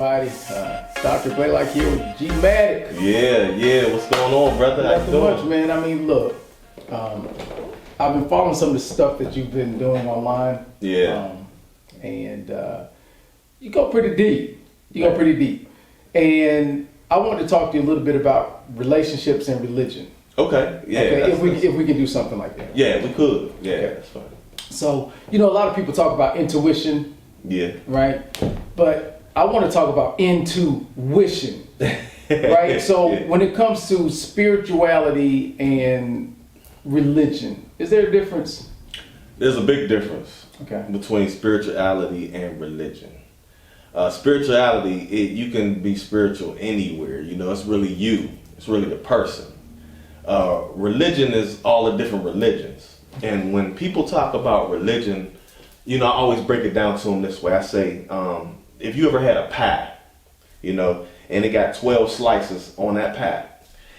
everybody. Dr. Blaylock here with G Matic. Yeah. What's going on, brother? How you Nothing doing? much, man. I mean, look, I've been following some of the stuff that you've been doing online. Yeah. And you go pretty deep. And I wanted to talk to you a little bit about relationships and religion. Okay. Yeah. Okay? If we can do something like that. Yeah, we could. Yeah, Okay. that's fine. So, a lot of people talk about intuition. Yeah. Right? But I want to talk about intuition, right? So when it comes to spirituality and religion, is there a difference? There's a big difference between spirituality and religion. Spirituality, you can be spiritual anywhere. It's really you. It's really the person. Religion is all the different religions. And when people talk about religion, I always break it down to them this way. I say, if you ever had a pie, and it got 12 slices on that pie,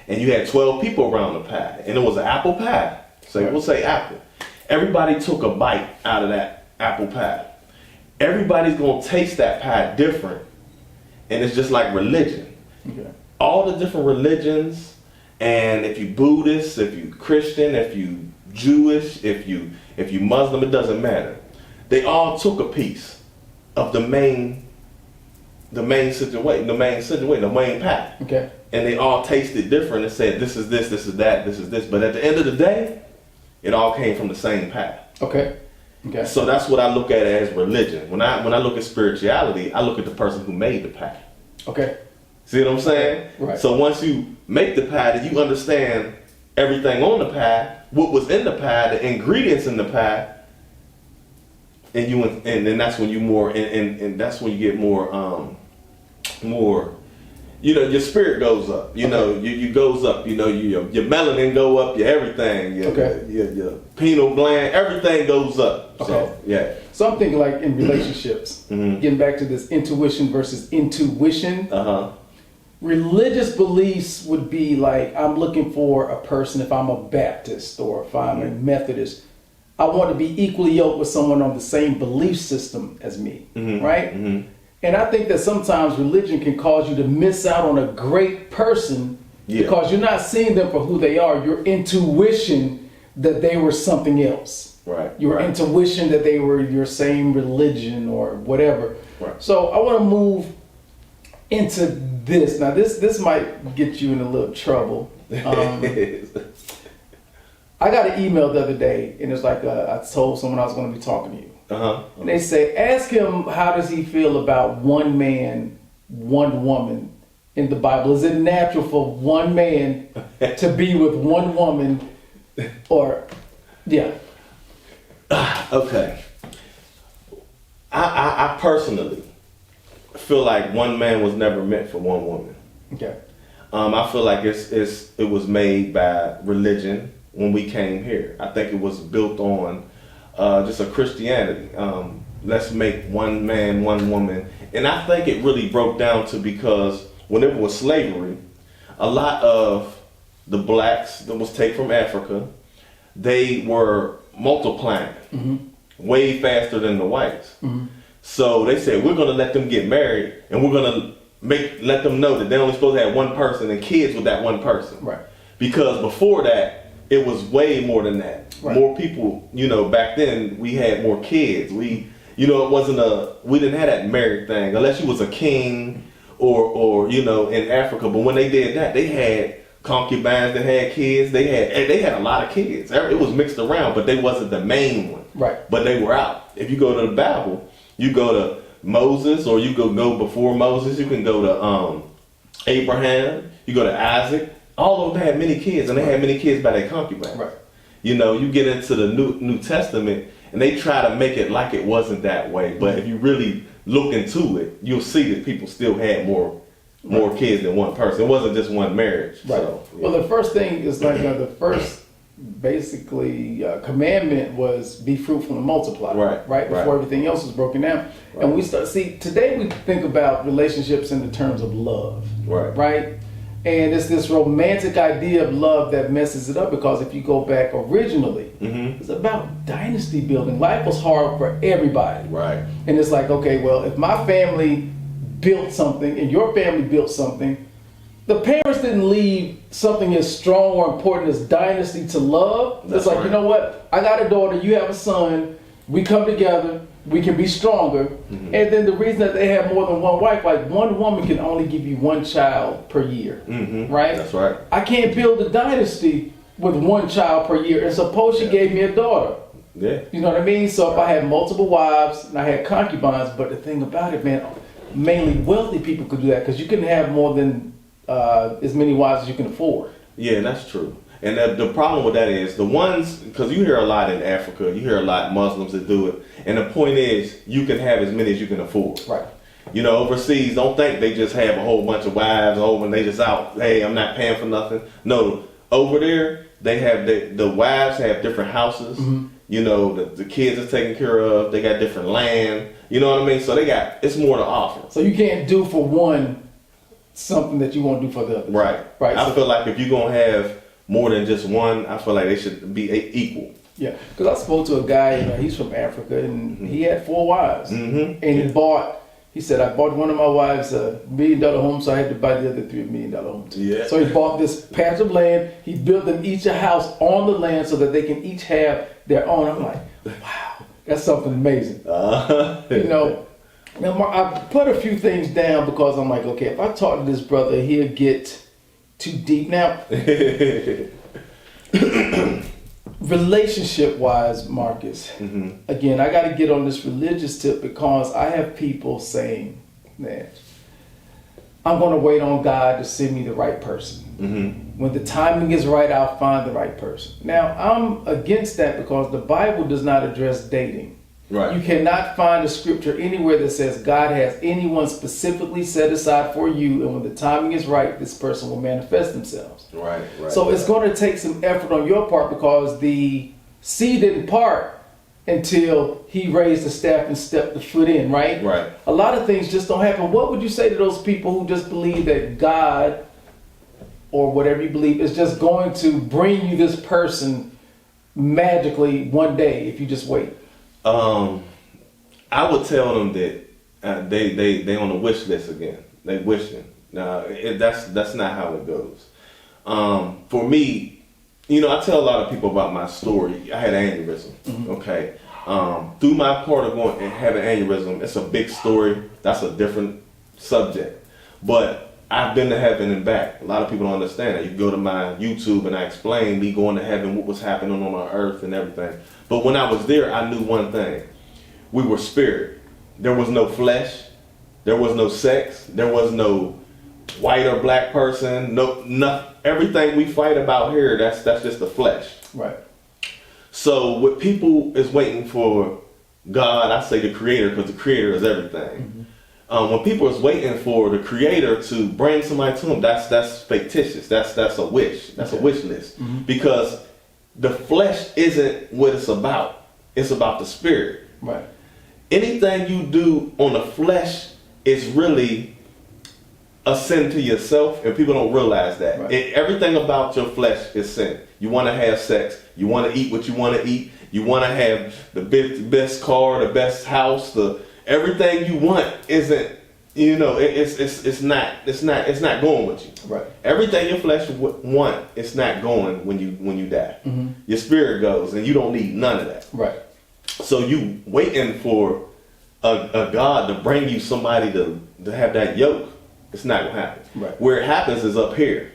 and you had 12 people around the pie, and it was an apple pie, so we'll say apple. Everybody took a bite out of that apple pie. Everybody's going to taste that pie different, and it's just like religion. Okay. All the different religions, and if you Buddhist, if you Christian, if you Jewish, if you Muslim, it doesn't matter. They all took a piece of the main pie. Okay. And they all tasted different and said, this is this is that, this is this. But at the end of the day, it all came from the same pie. Okay. So that's what I look at as religion. When I look at spirituality, I look at the person who made the pie. Okay. See what I'm saying? Right. So once you make the pie, then you understand everything on the pie, what was in the pie, the ingredients in the pie. And then that's when you and that's when you get more your spirit goes up, you goes up, your melanin go up, your everything, your pineal gland, everything goes up. Okay. So, yeah. So I'm thinking like in relationships, getting back to this intuition versus intuition. Religious beliefs would be like, I'm looking for a person, if I'm a Baptist or if I'm a Methodist, I want to be equally yoked with someone on the same belief system as me, right? And I think that sometimes religion can cause you to miss out on a great person because you're not seeing them for who they are. Your intuition that they were something else. Right. Your intuition that they were your same religion or whatever. Right. So I want to move into this. Now this might get you in a little trouble. I got an email the other day, and it's like I told someone I was going to be talking to you. And they say, ask him how does he feel about one man, one woman in the Bible. Is it natural for one man to be with one woman, or Okay. I personally feel like one man was never meant for one woman. Okay. I feel like it was made by religion. When we came here, I think it was built on just a Christianity. Let's make one man, one woman. And I think it really broke down to because whenever it was slavery, a lot of the blacks that was taken from Africa, they were multiplying way faster than the whites. So they said, we're going to let them get married and we're going to let them know that they're only supposed to have one person and kids with that one person. Right. Because before that, it was way more than that. Right. More people, back then we had more kids. It wasn't we didn't have that married thing unless you was a king or in Africa. But when they did that, they had concubines that had kids. They had a lot of kids. It was mixed around, but they wasn't the main one. Right. But they were out. If you go to the Bible, you go to Moses, or you go before Moses. You can go to Abraham. You go to Isaac. All of them had many kids, and they had many kids by their concubines. Right. You get into the New Testament, and they try to make it like it wasn't that way. But if you really look into it, you'll see that people still had more kids than one person. It wasn't just one marriage. Right. So, Well, the first thing is like the first basically commandment was be fruitful and multiply. Right. Before everything else was broken down, and we today we think about relationships in the terms of love. Right. And it's this romantic idea of love that messes it up, because if you go back originally, it's about dynasty building. Life was hard for everybody. Right. And it's like, okay, well, if my family built something and your family built something, the parents didn't leave something as strong or important as dynasty to love. That's it's like, right. you know what? I got a daughter, you have a son, we come together, we can be stronger. Mm-hmm. And then the reason that they have more than one wife, like one woman can only give you one child per year, right? That's right. I can't build a dynasty with one child per year. And suppose she gave me a daughter. Yeah. You know what I mean? So if I had multiple wives and I had concubines, but the thing about it, man, mainly wealthy people could do that because you can have more than as many wives as you can afford. Yeah, that's true. And the problem with that is the ones, because you hear a lot in Africa, you hear a lot Muslims that do it. And the point is, you can have as many as you can afford. Right. You know, overseas, don't think they just have a whole bunch of wives over and they just out, hey, I'm not paying for nothing. No, over there, they have the wives have different houses. You know, the kids are taken care of. They got different land. You know what I mean? So it's more to offer. So you can't do for one something that you won't do for the other. Right. Right. I feel like if you're going to have more than just one, I feel like they should be equal. Yeah, because I spoke to a guy, he's from Africa, and he had 4 wives. And he said, I bought one of my wives a $1 million home, so I had to buy the other $3 million homes. Yeah. So he bought this patch of land, he built them each a house on the land so that they can each have their own. I'm like, wow, that's something amazing. You know, now I put a few things down because I'm like, okay, if I talk to this brother, he'll get too deep. Now, relationship wise, Marcus, again, I got to get on this religious tip because I have people saying that I'm going to wait on God to send me the right person. When the timing is right, I'll find the right person. Now, I'm against that because the Bible does not address dating. Right. You cannot find a scripture anywhere that says God has anyone specifically set aside for you, and when the timing is right, this person will manifest themselves. Right. So it's going to take some effort on your part because the sea didn't part until he raised the staff and stepped the foot in, right? Right. A lot of things just don't happen. What would you say to those people who just believe that God, or whatever you believe, is just going to bring you this person magically one day if you just wait? I would tell them that they on the wish list again. They wishing. That's not how it goes. For me, I tell a lot of people about my story. I had an aneurysm. Okay. Through my part of going and having an aneurysm, it's a big story. That's a different subject. But I've been to heaven and back. A lot of people don't understand that. You can go to my YouTube and I explain me going to heaven, what was happening on our earth and everything. But when I was there, I knew one thing. We were spirit. There was no flesh. There was no sex. There was no white or black person. No, everything we fight about here, that's just the flesh. Right. So what people is waiting for God, I say the creator, because the creator is everything. When people is waiting for the creator to bring somebody to them, that's fictitious. That's a wish. That's a wish list. Because the flesh isn't what it's about. It's about the spirit. Right. Anything you do on the flesh is really a sin to yourself, and people don't realize that. Right. Everything about your flesh is sin. You want to have sex. You want to eat what you want to eat. You want to have the best car, the best house. Everything you want isn't. It's not going with you. Right. Everything your flesh want, it's not going when you die. Your spirit goes, and you don't need none of that. Right. So you waiting for a God to bring you somebody to have that yoke. It's not gonna happen. Right. Where it happens is up here.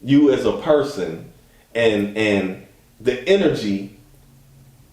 You as a person and the energy,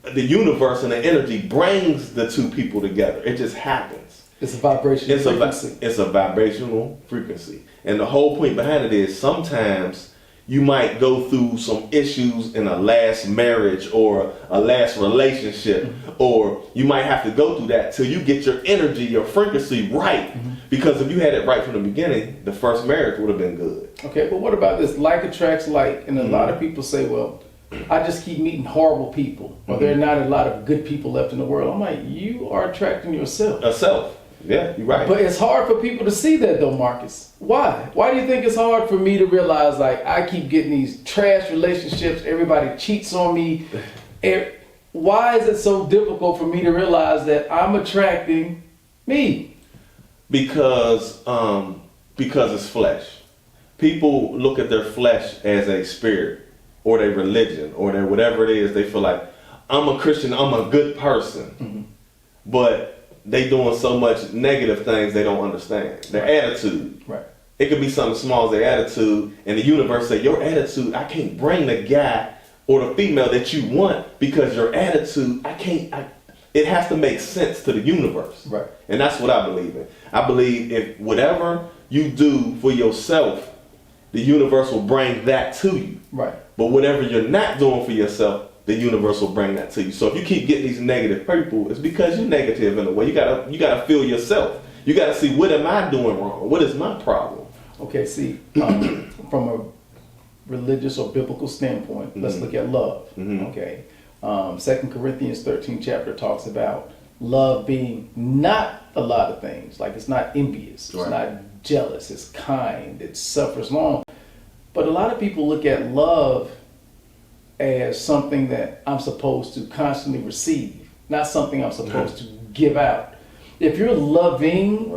the universe and the energy brings the two people together. It just happens. It's a vibrational frequency. It's a vibrational frequency. And the whole point behind it is sometimes you might go through some issues in a last marriage or a last relationship, or you might have to go through that till you get your energy, your frequency right. Because if you had it right from the beginning, the first marriage would have been good. Okay, but what about this? Like attracts like, and a lot of people say, well, I just keep meeting horrible people, or there are not a lot of good people left in the world. I'm like, you are attracting yourself. A self. Yeah, you're right. But it's hard for people to see that though, Marcus. Why? Why do you think it's hard for me to realize, like, I keep getting these trash relationships, everybody cheats on me. Why is it so difficult for me to realize that I'm attracting me? Because it's flesh. People look at their flesh as a spirit or their religion or their whatever it is. They feel like, I'm a Christian, I'm a good person. But they doing so much negative things they don't understand. Their attitude. Right. It could be something small as their attitude, and the universe say, your attitude, I can't bring the guy or the female that you want because your attitude, it has to make sense to the universe. Right. And that's what I believe in. I believe if whatever you do for yourself, the universe will bring that to you. Right. But whatever you're not doing for yourself, the universe will bring that to you. So if you keep getting these negative people, it's because you're negative in a way. You gotta feel yourself. You gotta see, what am I doing wrong? What is my problem? Okay, see, from a religious or biblical standpoint, let's look at love. Okay. 2 Corinthians 13 chapter talks about love being not a lot of things. Like, it's not envious, it's not jealous, it's kind, it suffers long. But a lot of people look at love as something that I'm supposed to constantly receive, not something I'm supposed to give out. If you're loving,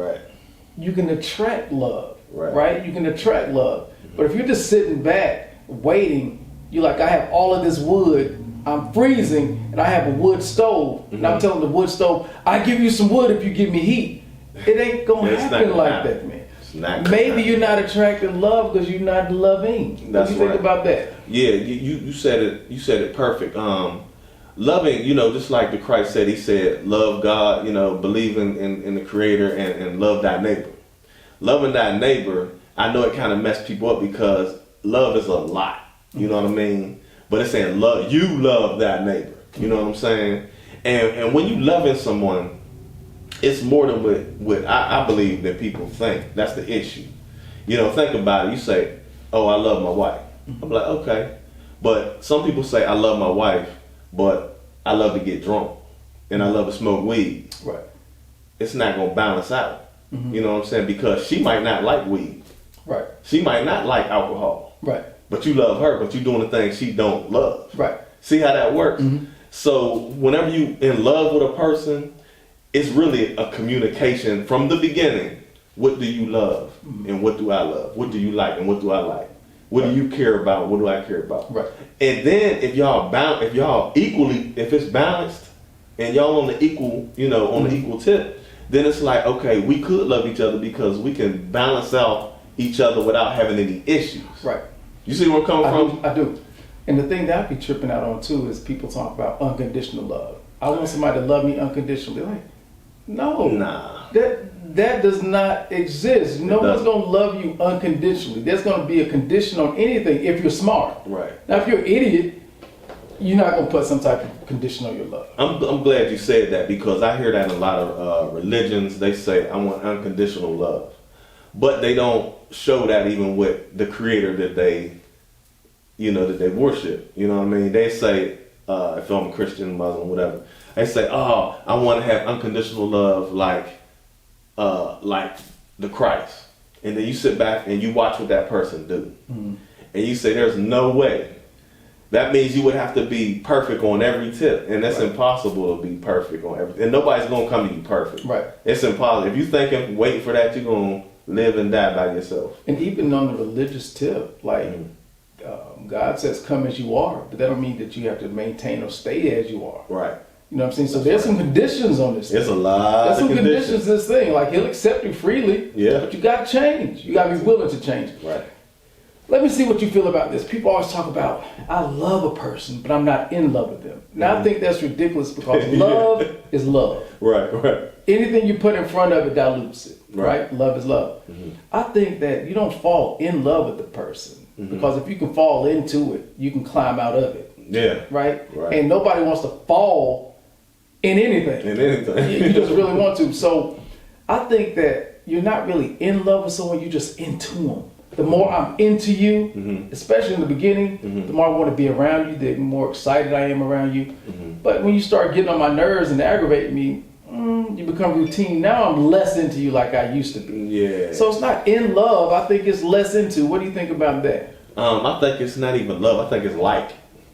you can attract love, right? You can attract love. But if you're just sitting back, waiting, you're like, I have all of this wood, I'm freezing, and I have a wood stove, and I'm telling the wood stove, I give you some wood if you give me heat. It ain't gonna happen like that, man. Maybe you're not attracting love because you're not loving. What do you think about that? Yeah, you said it. You said it perfect. Loving, just like the Christ said. He said, "Love God." Believe in the Creator and love thy neighbor. Loving thy neighbor. I know it kind of messed people up because love is a lot. You know what I mean? But it's saying love thy neighbor. You know what I'm saying? And when you loving someone, it's more than what I believe that people think. That's the issue. Think about it. You say, oh, I love my wife. I'm like, okay. But some people say, I love my wife, but I love to get drunk. And I love to smoke weed. Right. It's not going to balance out. You know what I'm saying? Because she might not like weed. Right. She might not like alcohol. Right. But you love her, but you're doing the things she don't love. Right. See how that works? So whenever you in love with a person, it's really a communication from the beginning. What do you love? And what do I love? What do you like? And what do I like? What do you care about? What do I care about? Right. And then if y'all equally, if it's balanced and y'all on the equal, on the equal tip, then it's like, okay, we could love each other because we can balance out each other without having any issues. Right. You see where I'm coming from? I do. And the thing that I be tripping out on too is people talk about unconditional love. I want somebody to love me unconditionally. Like, no. Nah. That does not exist. No one's going to love you unconditionally. There's going to be a condition on anything if you're smart. Right. Now, if you're an idiot, you're not going to put some type of condition on your love. I'm glad you said that because I hear that in a lot of religions. They say, I want unconditional love. But they don't show that even with the creator that they worship. You know what I mean? They say, if I'm a Christian, Muslim, whatever, they say, oh, I want to have unconditional love like the Christ. And then you sit back and you watch what that person do. And you say, there's no way. That means you would have to be perfect on every tip. And that's impossible to be perfect on everything. And nobody's going to come to you perfect. Right. It's impossible. If you're thinking, waiting for that, you're going to live and die by yourself. And even on the religious tip, like God says, come as you are. But that don't mean that you have to maintain or stay as you are. Right. You know what I'm saying? So there's some conditions on this thing. There's a lot There's of some conditions to this thing. Like, he'll accept you freely. Yeah. But you got to change. You got to be willing to change. Right. Let me see what you feel about this. People always talk about, I love a person, but I'm not in love with them. Now, I think that's ridiculous because love is love. Right. Anything you put in front of it dilutes it. Right? Love is love. I think that you don't fall in love with the person because if you can fall into it, you can climb out of it. Yeah. Right? And nobody wants to fall in anything. You just really want to. So I think that you're not really in love with someone, you're just into them. The more I'm into you, especially in the beginning, the more I want to be around you, the more excited I am around you. But when you start getting on my nerves and aggravating me, you become routine. Now I'm less into you like I used to be. Yeah. So it's not in love. I think it's less into. What do you think about that? I think it's not even love. I think it's like.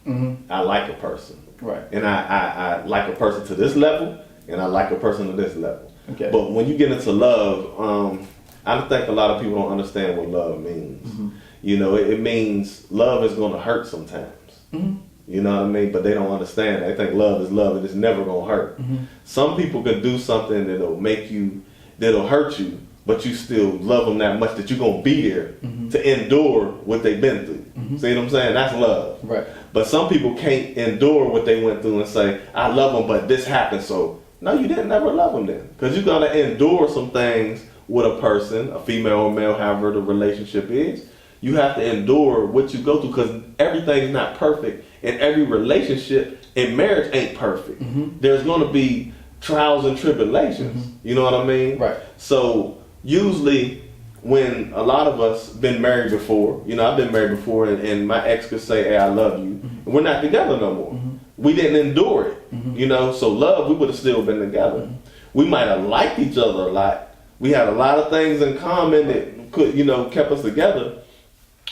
I like a person. Right. And I like a person to this level, and I like a person to this level. Okay. But when you get into love, I think a lot of people don't understand what love means. Mm-hmm. You know, it means love is going to hurt sometimes. Mm-hmm. You know what I mean? But they don't understand. They think love is love and it's never going to hurt. Mm-hmm. Some people can do something that'll hurt you, but you still love them that much that you're going to be there Mm-hmm. to endure what they've been through. Mm-hmm. See what I'm saying? That's love. Right. But some people can't endure what they went through and say, I love them, but this happened. So, no, you didn't never love them then. Because you're going to endure some things with a person, a female or male, however the relationship is. You have to endure what you go through because everything's not perfect. And every relationship in marriage ain't perfect. Mm-hmm. There's going to be trials and tribulations. Mm-hmm. You know what I mean? Right. So usually when a lot of us been married before, you know, I've been married before and my ex could say, hey, I love you. Mm-hmm. And we're not together no more. Mm-hmm. We didn't endure it. Mm-hmm. You know, so love, we would have still been together. Mm-hmm. We might have liked each other a lot. We had a lot of things in common that could, you know, kept us together.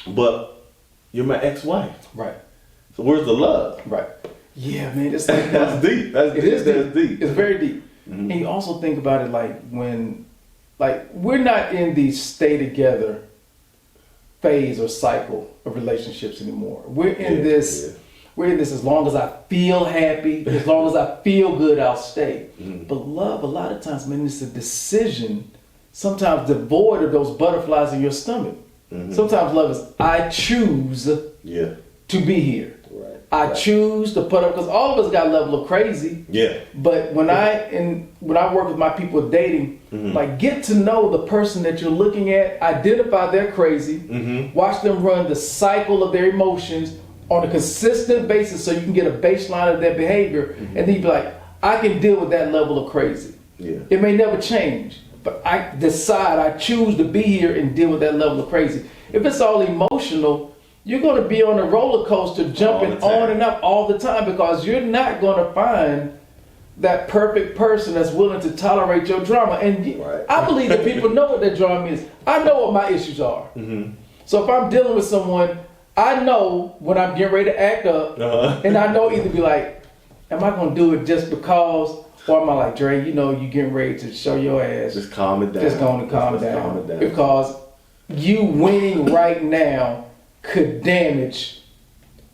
But you're my ex-wife. Right. So where's the love? Right. Yeah, man. It's like That's deep. That's deep. It's very deep. Mm-hmm. And you also think about it like when, like, we're not in the stay together phase or cycle of relationships anymore. We're in this. We're in this as long as I feel happy, as long as I feel good, I'll stay. Mm-hmm. But love, a lot of times, man, it's a decision, sometimes devoid of those butterflies in your stomach. Mm-hmm. Sometimes love is, I choose to be here. Right. I choose to put up, because all of us got a level of crazy. Yeah. But when I work with my people dating, Mm-hmm. like, get to know the person that you're looking at, identify they're crazy, Mm-hmm. watch them run the cycle of their emotions on a consistent basis so you can get a baseline of their behavior, Mm-hmm. and then you be like, I can deal with that level of crazy. Yeah. It may never change, but I decide, I choose to be here and deal with that level of crazy. If it's all emotional, you're going to be on a roller coaster jumping on and up all the time because you're not going to find that perfect person that's willing to tolerate your drama. And Right. I believe that people know what that drama is. I know what my issues are. Mm-hmm. So if I'm dealing with someone, I know when I'm getting ready to act up, and I know either be like, am I going to do it just because, or am I like, Dre, you know, you getting ready to show your ass. Just calm it down. Just going to calm it down. Because you winning right now could damage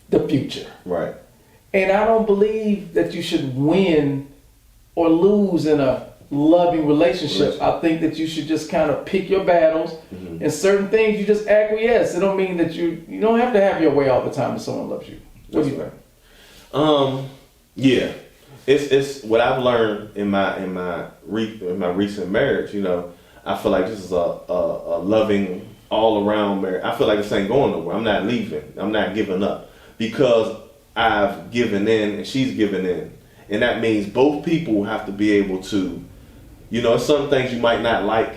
the future. Right. And I don't believe that you should win or lose in a loving relationship. I think that you should just kind of pick your battles, Mm-hmm. and certain things you just acquiesce. It don't mean that you don't have to have your way all the time if someone loves you. What do you think? Yeah, it's what I've learned in my recent marriage. You know, I feel like this is a loving all around marriage. I feel like this ain't going nowhere. I'm not leaving. I'm not giving up because I've given in and she's given in, and that means both people have to be able to. You know, some things you might not like,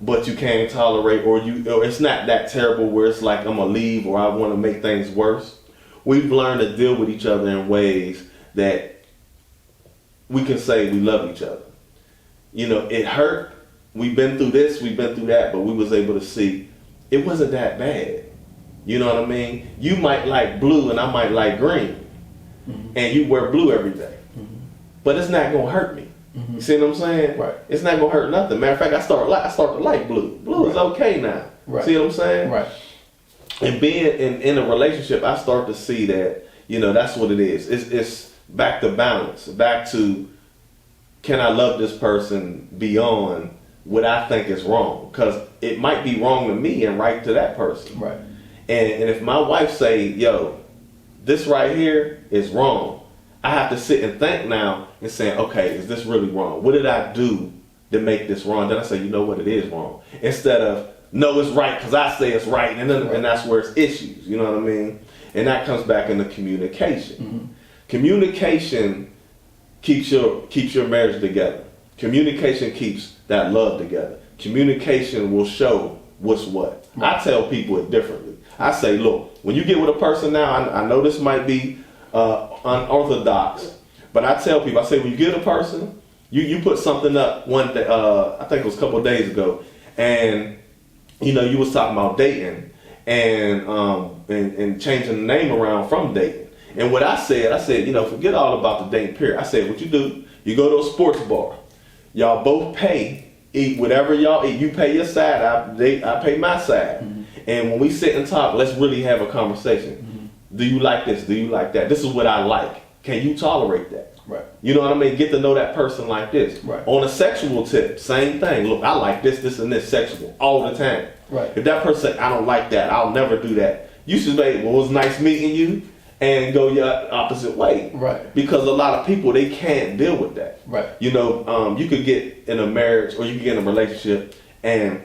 but you can't tolerate, or it's not that terrible where it's like I'm gonna leave or I want to make things worse. We've learned to deal with each other in ways that we can say we love each other. You know, it hurt. We've been through this, we've been through that, but we was able to see it wasn't that bad. You know what I mean? You might like blue and I might like green, and you wear blue every day, but it's not gonna hurt me. You see what I'm saying? Right. It's not gonna hurt nothing. Matter of fact, I start to like blue. Blue is okay now. Right. See what I'm saying? Right. And being in a relationship, I start to see that, you know, that's what it is. It's back to balance, back to, can I love this person beyond what I think is wrong? Because it might be wrong to me and right to that person. Right. And if my wife say, yo, this right here is wrong, I have to sit and think now and say, okay, is this really wrong? What did I do to make this wrong? Then I say, you know what, it is wrong. Instead of, no, it's right because I say it's right. And then, and that's where it's issues, you know what I mean? And that comes back into communication. Mm-hmm. Communication keeps your marriage together. Communication keeps that love together. Communication will show what's what. Right. I tell people it differently. I say, look, when you get with a person now, I know this might be unorthodox, but I tell people, I say, when you get a person, you put something up one day, I think it was a couple of days ago, and you know, you was talking about dating and changing the name around from dating. And what I said, you know, forget all about the dating period. I said, what you do, you go to a sports bar, Y'all both pay, eat whatever y'all eat. You pay your side, I pay my side. And when we sit and talk, let's really have a conversation. Do you like this? Do you like that? This is what I like. Can you tolerate that? Right. You know what I mean? Get to know that person like this. Right. On a sexual tip, same thing. Look, I like this, this, and this sexual all the time. Right. If that person say, I don't like that, I'll never do that. You should say, well, it was nice meeting you, and go your opposite way. Right. Because a lot of people, they can't deal with that. Right. You know, you could get in a marriage or you could get in a relationship, and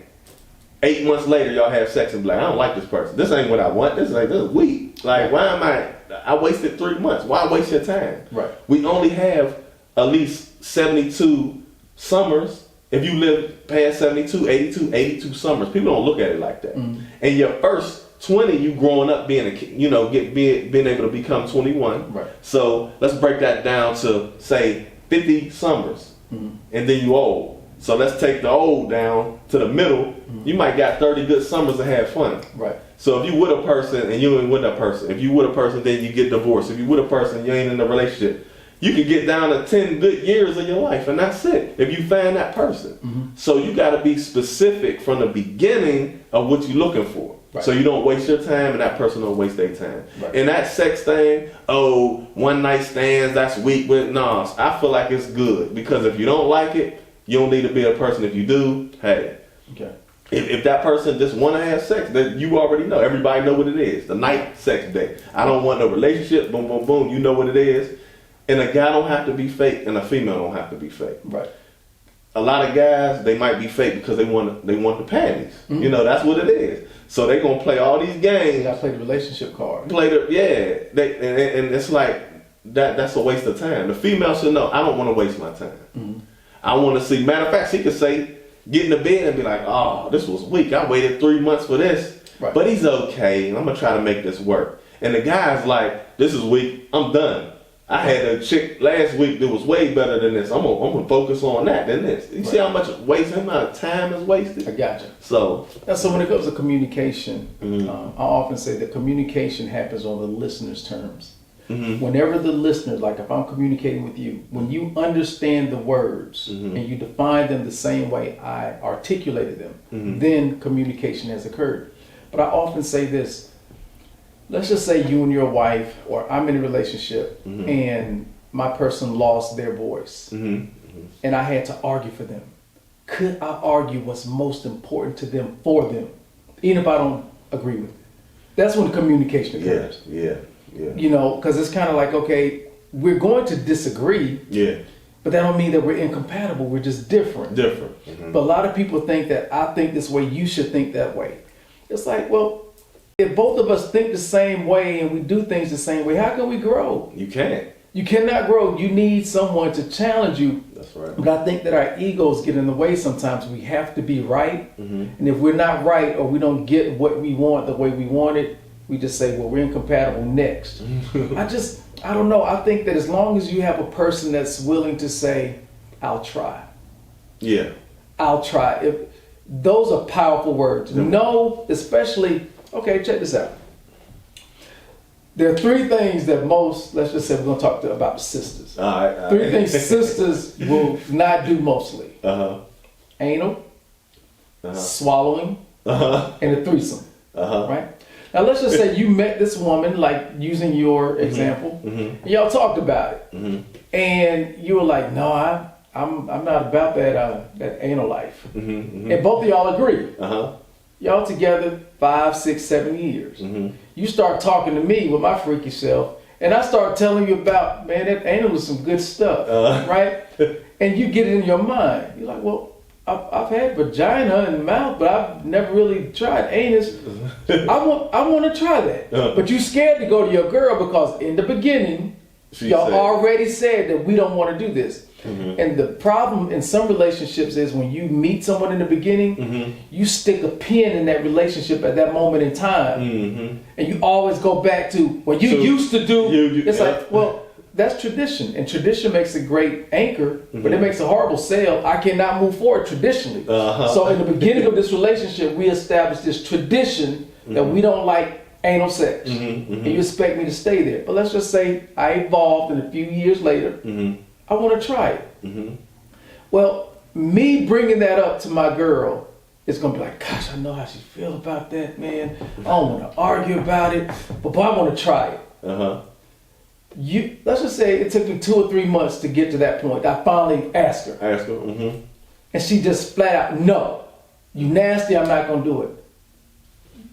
8 months later, y'all have sex and be like, I don't like this person. This ain't what I want. This is weak. Like, why am I wasted 3 months. Why waste your time? Right. We only have at least 72 summers. If you live past 72, 82 summers, people don't look at it like that. And your first 20, you growing up being a kid, you know, being able to become 21. Right. So let's break that down to say 50 summers, and then you old. So let's take the old down to the middle. You might got 30 good summers to have fun. Right. So if you with a person and you ain't with a person, if you with a person, then you get divorced. If you with a person, you ain't in a relationship. You can get down to 10 good years of your life, and that's it. If you find that person. So you got to be specific from the beginning of what you're looking for. Right. So you don't waste your time and that person don't waste their time. Right. And that sex thing, one night stands, that's weak. No, I feel like it's good, because if you don't like it, you don't need to be a person. If you do, hey. Okay. If that person just want to have sex, then you already know. Everybody know what it is. The night sex day. I don't want no relationship. Boom, boom, boom. You know what it is. And a guy don't have to be fake, and a female don't have to be fake. Right. A lot of guys, they might be fake because they want the panties. You know, that's what it is. So they gonna play all these games. You gotta play the relationship card. And it's like that's a waste of time. The female should know, I don't want to waste my time. I want to see. Matter of fact, she could say, get in the bed and be like, oh, this was weak. I waited 3 months for this. Right. But he's okay. I'm going to try to make this work. And the guy's like, this is weak. I'm done. I had a chick last week that was way better than this. I'm gonna focus on that than this. You see how much amount of time is wasted? I gotcha. So when it comes to communication, I often say that communication happens on the listener's terms. Whenever the listener, like if I'm communicating with you, when you understand the words and you define them the same way I articulated them, then communication has occurred. But I often say this, let's just say you and your wife, or I'm in a relationship and my person lost their voice and I had to argue for them. Could I argue what's most important to them for them, even if I don't agree with it? That's when communication occurs. Yeah. You know, because it's kind of like, okay, we're going to disagree. Yeah. But that don't mean that we're incompatible. We're just different. But a lot of people think that I think this way, you should think that way. It's like, well, if both of us think the same way and we do things the same way, how can we grow? You can't. You cannot grow. You need someone to challenge you. That's right. But I think that our egos get in the way sometimes. We have to be right. And if we're not right, or we don't get what we want the way we want it, we just say, well, we're incompatible, next. I don't know. I think that as long as you have a person that's willing to say, I'll try. Yeah. I'll try. Those are powerful words. No, especially, okay, check this out. There are three things that let's just say we're going to talk about the sisters. All right. Three things sisters will not do mostly. Anal, swallowing, and a threesome. Right? Now let's just say you met this woman, like using your example, and y'all talked about it, and you were like, "No, I'm not about that anal life," and both of y'all agree. Y'all together 5, 6, 7 years. You start talking to me with my freaky self, and I start telling you about, man, that anal is some good stuff, right? And you get it in your mind. You're like, well, I've had vagina and mouth, but I've never really tried anus. I want to try that. But you scared to go to your girl because in the beginning, y'all already said that we don't want to do this. And the problem in some relationships is when you meet someone in the beginning, you stick a pin in that relationship at that moment in time. And you always go back to what you used to do. It's like, well, that's tradition, and tradition makes a great anchor, but it makes a horrible sail. I cannot move forward traditionally. So in the beginning of this relationship, we established this tradition that we don't like anal sex, and you expect me to stay there. But let's just say I evolved, and a few years later, I want to try it. Well, me bringing that up to my girl, it's gonna be like, gosh, I know how she feel about that, man. I don't want to argue about it, but boy, I want to try it. Let's just say it took me 2 or 3 months to get to that point. I finally asked her. And she just flat out, no, you nasty, I'm not gonna do it.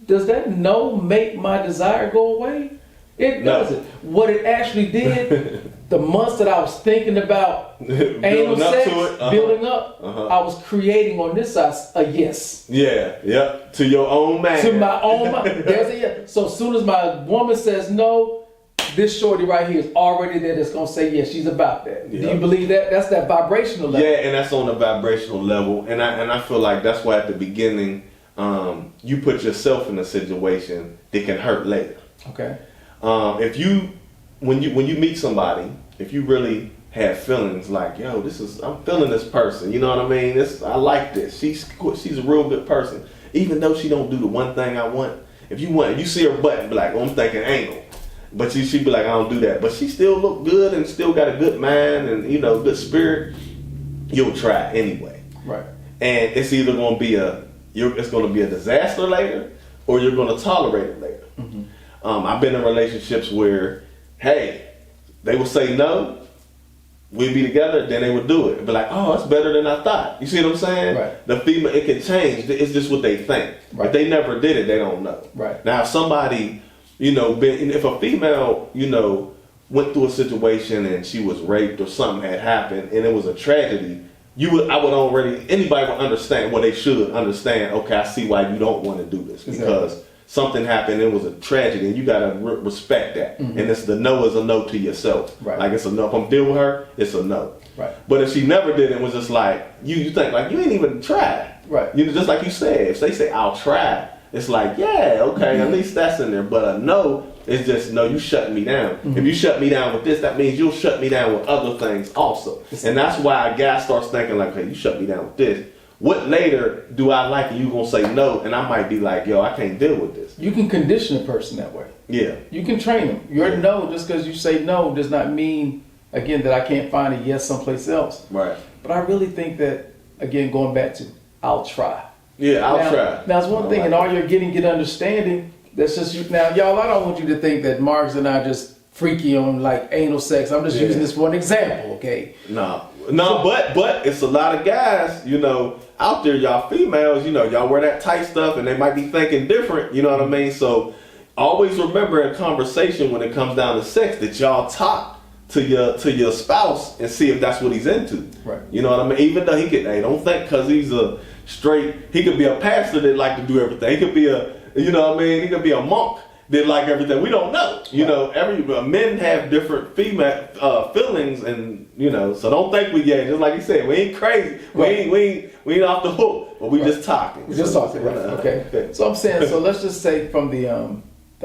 Does that no make my desire go away? It doesn't. What it actually did, the months that I was thinking about anal sex, building up, I was creating on this side a yes. To your own man. To my own mind. There's a yes. So as soon as my woman says no, this shorty right here is already there that's going to say yes, she's about that. Do you believe that? That's that vibrational level. Yeah, and that's on the vibrational level. And I feel like that's why at the beginning, you put yourself in a situation that can hurt later. Okay. If you, when you meet somebody, if you really have feelings like, yo, I'm feeling this person, you know what I mean? I like this. She's a real good person, even though she don't do the one thing I want. If you see her butt and be like, oh, I'm thinking anal, but she'd be like, I don't do that, but she still look good and still got a good mind and good spirit. You'll try anyway, right? And it's either going to be it's going to be a disaster later, or you're going to tolerate it later. I've been in relationships where, hey, they will say no, we'd be together, then they would do it. Be like, oh, that's better than I thought. You see what I'm saying? Right. The female, it can change. It's just what they think. Right. If they never did it, they don't know. Right. Now, if somebody, if a female, went through a situation and she was raped or something had happened and it was a tragedy, anybody would understand. Well, they should understand. Okay, I see why you don't want to do this because something happened. It was a tragedy, and you gotta respect that. And it's the no is a no to yourself. Right. Like it's a no. If I'm dealing with her, it's a no. Right. But if she never did it, was just like you think like you ain't even tried. Right. Just like you said, if they say I'll try, it's like okay, at least that's in there. But a no is just no. You shutting me down. If you shut me down with this, that means you'll shut me down with other things also. And that's why a guy starts thinking like, hey, you shut me down with this. What later do I like and you gonna say no? And I might be like, yo, I can't deal with this. You can condition a person that way. Yeah. You can train them. Your no, just because you say no, does not mean, again, that I can't find a yes someplace else. Right. But I really think that, again, going back to, I'll try. Yeah, I'll try. Now, it's one thing, and all you're getting, get understanding. That's just you. Now, y'all, I don't want you to think that Marks and I just freaky on like anal sex. I'm just using this for an example, okay? No, but it's a lot of guys, out there, y'all females, y'all wear that tight stuff and they might be thinking different, you know what I mean? So always remember in conversation when it comes down to sex that y'all talk to your spouse and see if that's what he's into. Right. You know what I mean? Even though don't think because he's a straight, he could be a pastor that like to do everything. He could be he could be a monk that like everything. We don't know. Men have different female feelings and so don't think we gay. Just like you said, we ain't crazy. Right. We ain't off the hook, but we just talking. We're just talking, right? Okay. So I'm saying, so let's just say from the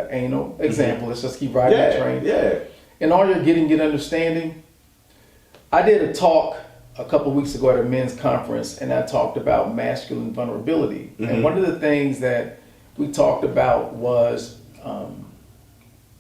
anal example, let's just keep riding that train. Yeah. And all you're getting, get understanding. I did a talk a couple of weeks ago at a men's conference, and I talked about masculine vulnerability. And one of the things that we talked about was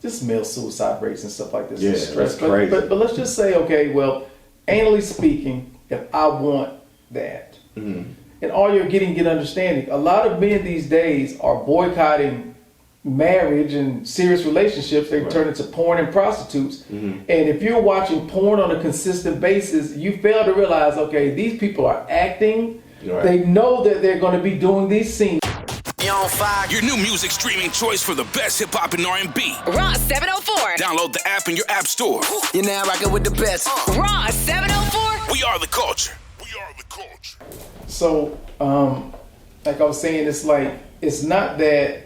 just male suicide rates and stuff like this. Yeah, stress. that's crazy. But let's just say, okay, well, anally speaking, if I want that, and all you're getting, get understanding. A lot of men these days are boycotting marriage and serious relationships. They turn into porn and prostitutes. And if you're watching porn on a consistent basis, you fail to realize, okay, these people are acting. Right. They know that they're going to be doing these scenes. On fire. Your new music streaming choice for the best hip hop and R&B. Raw 704. Download the app in your app store. You're now rocking with the best. Raw 704. We are the culture. We are the culture. So, like I was saying, it's not that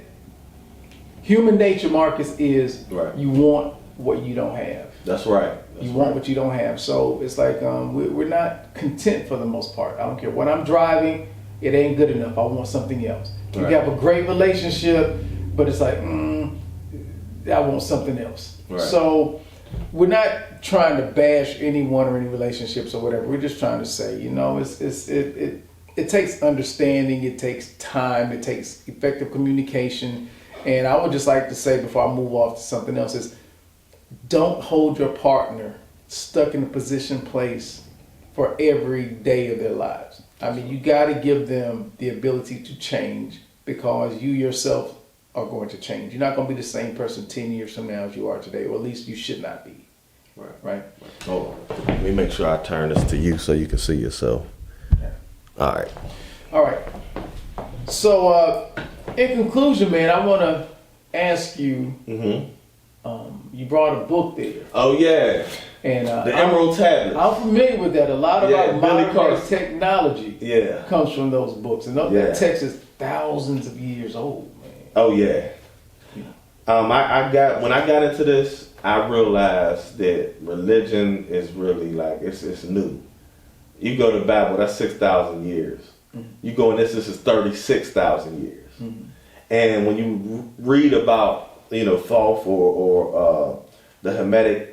human nature, Marcus, is you want what you don't have. That's right. You want what you don't have. So it's like we're not content for the most part. I don't care what I'm driving. It ain't good enough. I want something else. You have a great relationship, but it's like, I want something else. Right. So we're not trying to bash anyone or any relationships or whatever. We're just trying to say, it takes understanding, it takes time, it takes effective communication. And I would just like to say before I move off to something else is, don't hold your partner stuck in a place for every day of their lives. I mean, you got to give them the ability to change because you yourself are going to change. You're not going to be the same person 10 years from now as you are today, or at least you should not be. Right? Oh, let me make sure I turn this to you so you can see yourself. Yeah. All right. So, in conclusion, man, I want to ask you, you brought a book there. Oh, yeah. And the Emerald Tablets. I'm familiar with that. A lot of our modern technology comes from those books. And that text is thousands of years old, man. Oh, yeah. When I got into this, I realized that religion is really like, it's new. You go to the Bible, that's 6,000 years. You go in this is 36,000 years. And when you read about, Thoth or the Hermetic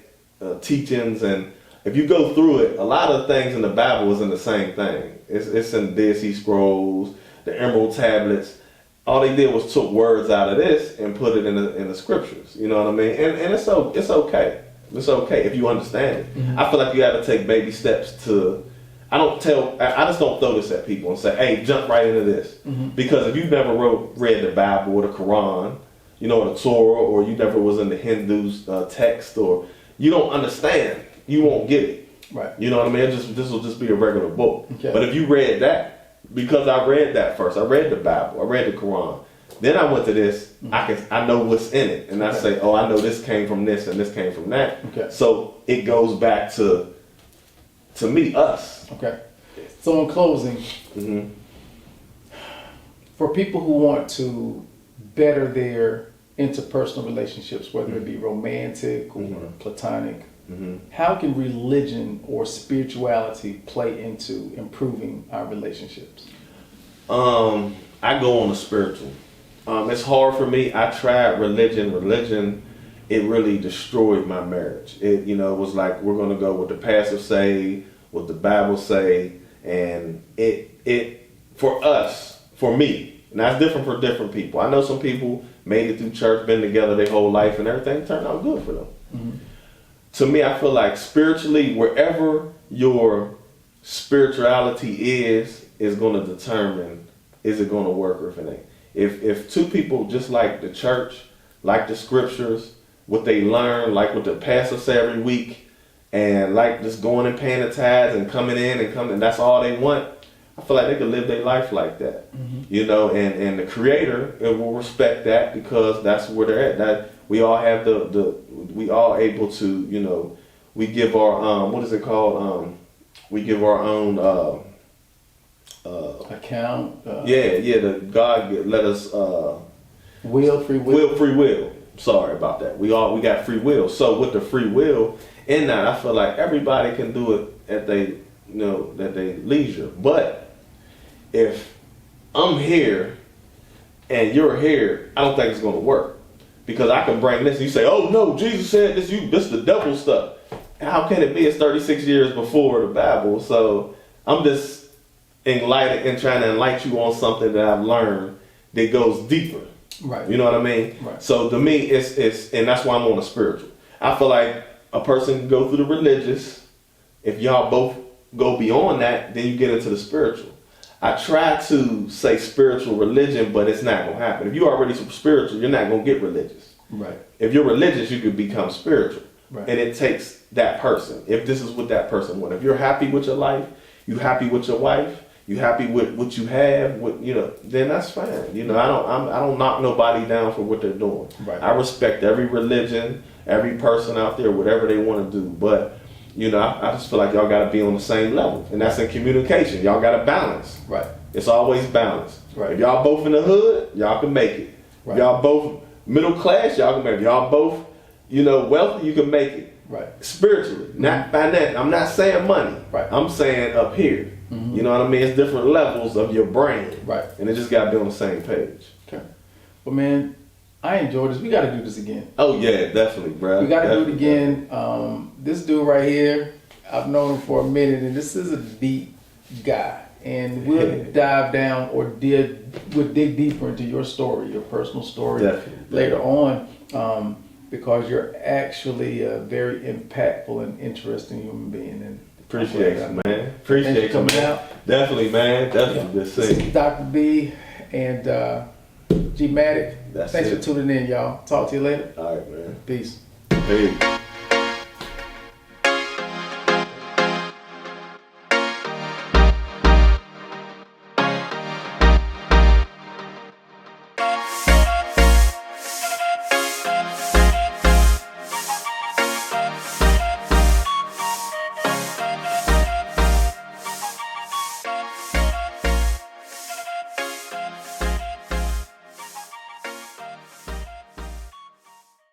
teachings, and if you go through it, a lot of things in the Bible is in the same thing. It's in the Dead Sea Scrolls, the Emerald Tablets. All they did was took words out of this and put it in the scriptures. You know what I mean? And it's okay. It's okay if you understand it. I feel like you got to take baby steps to. I just don't throw this at people and say, hey, jump right into this. Because if you've never read the Bible or the Quran, the Torah, or you never was in the Hindu's text, or you don't understand, you won't get it. Right. You know what I mean? This will just be a regular book. Okay. But if you read that, because I read that first, I read the Bible, I read the Quran, then I went to this, I know what's in it. And I say, oh, I know this came from this and this came from that. Okay. So it goes back to me, us. Okay. So in closing, for people who want to better their interpersonal relationships, whether it be romantic or platonic, how can religion or spirituality play into improving our relationships? I go on the spiritual. It's hard for me. I tried religion. Religion, it really destroyed my marriage. It was like, we're going to go with the pastor say, what the Bible say, and it for us, for me, and that's different for different people. I know some people made it through church, been together their whole life, and everything turned out good for them. To me, I feel like spiritually, wherever your spirituality is going to determine, is it going to work or if it ain't. If two people just like the church, like the scriptures, what they learn, like what the pastor say every week, and like just going and paying the tithes and coming in and coming, that's all they want, I feel like they could live their life like that. And the Creator will respect that because that's where they're at. That we all have we all able to, we give our what is it called? We give our own account. The God let us free will. Sorry about that. We got free will. So with the free will in that, I feel like everybody can do it at they leisure. But if I'm here and you're here, I don't think it's going to work. Because I can bring this and you say, oh no, Jesus said this, this the devil stuff. How can it be? It's 36 years before the Bible. So I'm just enlightened and trying to enlighten you on something that I've learned that goes deeper. Right. You know what I mean? Right. So to me, it's and that's why I'm on the spiritual. I feel like a person can go through the religious. If y'all both go beyond that, then you get into the spiritual. I try to say spiritual religion, but it's not going to happen. If you're already spiritual, you're not going to get religious. Right. If you're religious, you could become spiritual. Right. And it takes that person. If this is what that person wants. If you're happy with your life, you happy with your wife, you happy with what you have, then that's fine. I don't knock nobody down for what they're doing. Right. I respect every religion, every person out there, whatever they want to do. But I just feel like y'all got to be on the same level, and that's in communication. Y'all got to balance. Right. It's always balance. Right. If y'all both in the hood, y'all can make it. Right. If y'all both middle class, y'all can make it. Y'all both, wealthy, you can make it. Right. Spiritually, not financially. I'm not saying money. Right. I'm saying up here. You know what I mean? It's different levels of your brain. Right. And it just got to be on the same page. Okay. Well, man, I enjoyed this. We got to do this again. Oh yeah, definitely, bro. We got to do it again. This dude right here, I've known him for a minute, and this is a deep guy. And we'll dive down or we'll dig deeper into your story, your personal story later on, because you're actually a very impactful and interesting human being. And Appreciate you, man. Appreciate Thanks for you, coming man. out. Definitely, man. Definitely. Good This seeing is Dr. B and G Matic. That's Thanks it. for tuning in, y'all. Talk to you later. All right, man. Peace. Peace.